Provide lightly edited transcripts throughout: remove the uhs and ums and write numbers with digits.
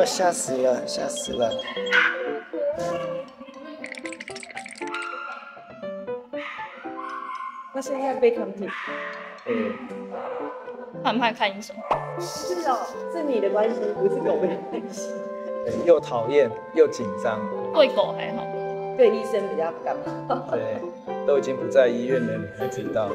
呦，吓死了，吓死了！他现在被抗体。怕不怕看医生？是哦，是你的关系，不是狗的关系。又讨厌又紧张。对狗还好，对医生比较干嘛？对，都已经不在医院了，你还知道？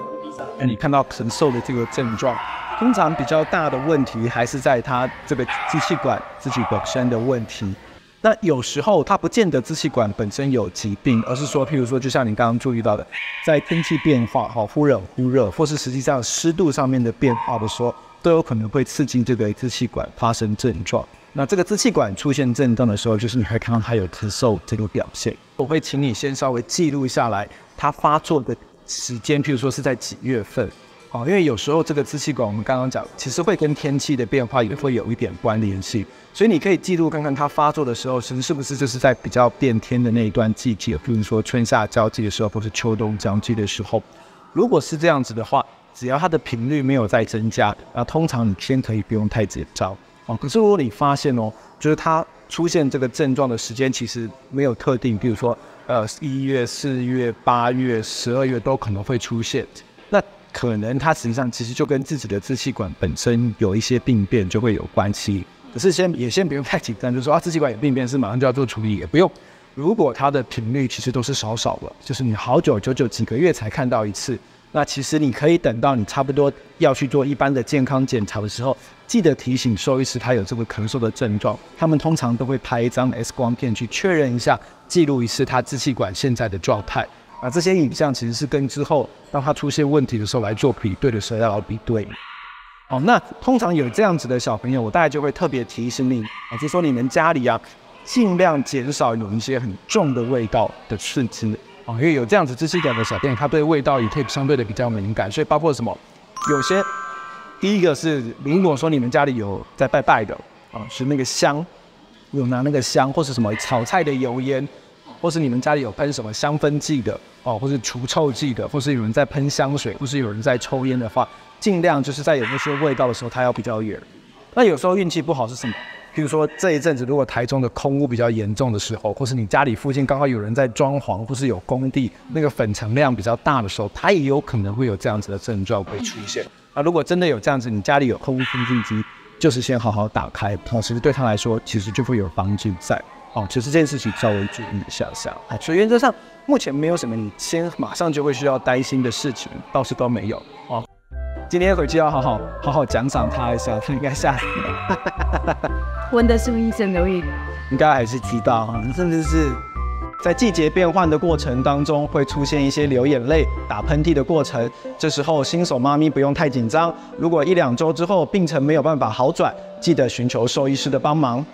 你看到咳嗽的这个症状，通常比较大的问题还是在它这个支气管自己本身的问题。那有时候它不见得支气管本身有疾病，而是说，譬如说，就像你刚刚注意到的，在天气变化、忽冷忽热，或是实际上湿度上面的变化的时候，都有可能会刺激这个支气管发生症状。那这个支气管出现症状的时候，就是你会看到它有咳嗽这个表现。我会请你先稍微记录下来它发作的时间，譬如说是在几月份。因为有时候这个支气管我们刚刚讲，其实会跟天气的变化也会有一点关联性，所以你可以记录看看它发作的时候，是不是就是在比较变天的那一段季节，比如说春夏交际的时候，或是秋冬交际的时候。如果是这样子的话，只要它的频率没有再增加，那通常你先可以不用太紧张。可是如果你发现就是它出现这个症状的时间其实没有特定，比如说1月、4月、8月、12月都可能会出现，那可能它实际上其实就跟自己的支气管本身有一些病变就会有关系。可是先不用太紧张，就是说支气管有病变是马上就要做处理，也不用。如果它的频率其实都是少的，就是你好久几个月才看到一次，那其实你可以等到你差不多要去做一般的健康检查的时候，记得提醒兽医师他有这个咳嗽的症状，他们通常都会拍一张 X 光片去确认一下，记录一次他支气管现在的状态。这些影像其实是跟之后当他出现问题的时候来做比对的时候要比对。那通常有这样子的小朋友，我大概就会特别提醒你，就是说你们家里尽量减少有一些很重的味道的刺激。因为有这样子支气管的小朋友，他对味道也可以相对的比较敏感，所以包括什么？有些第一个是，如果说你们家里有在拜的是那个香，有拿那个香，或是什么炒菜的油烟，或是你们家里有喷什么香氛剂的或是除臭剂的，或是有人在喷香水，或是有人在抽烟的话，尽量就是在有那些味道的时候，它要比较远。那有时候运气不好是什么？譬如说这一阵子，如果台中的空污比较严重的时候，或是你家里附近刚好有人在装潢，或是有工地那个粉尘量比较大的时候，它也有可能会有这样子的症状会出现。那如果真的有这样子，你家里有空污清净机，就是先好好打开，其实对他来说其实就会有帮助在。其实这件事情稍微注意一下下。所以原则上目前没有什么你先马上就会需要担心的事情，倒是都没有。今天回去要好好奖赏他一下，他应该吓死了。闻得出医生的味道，应该还是知道，甚至是在季节变换的过程当中会出现一些流眼泪、打喷嚏的过程。这时候新手妈咪不用太紧张，如果1-2周之后病程没有办法好转，记得寻求兽医师的帮忙。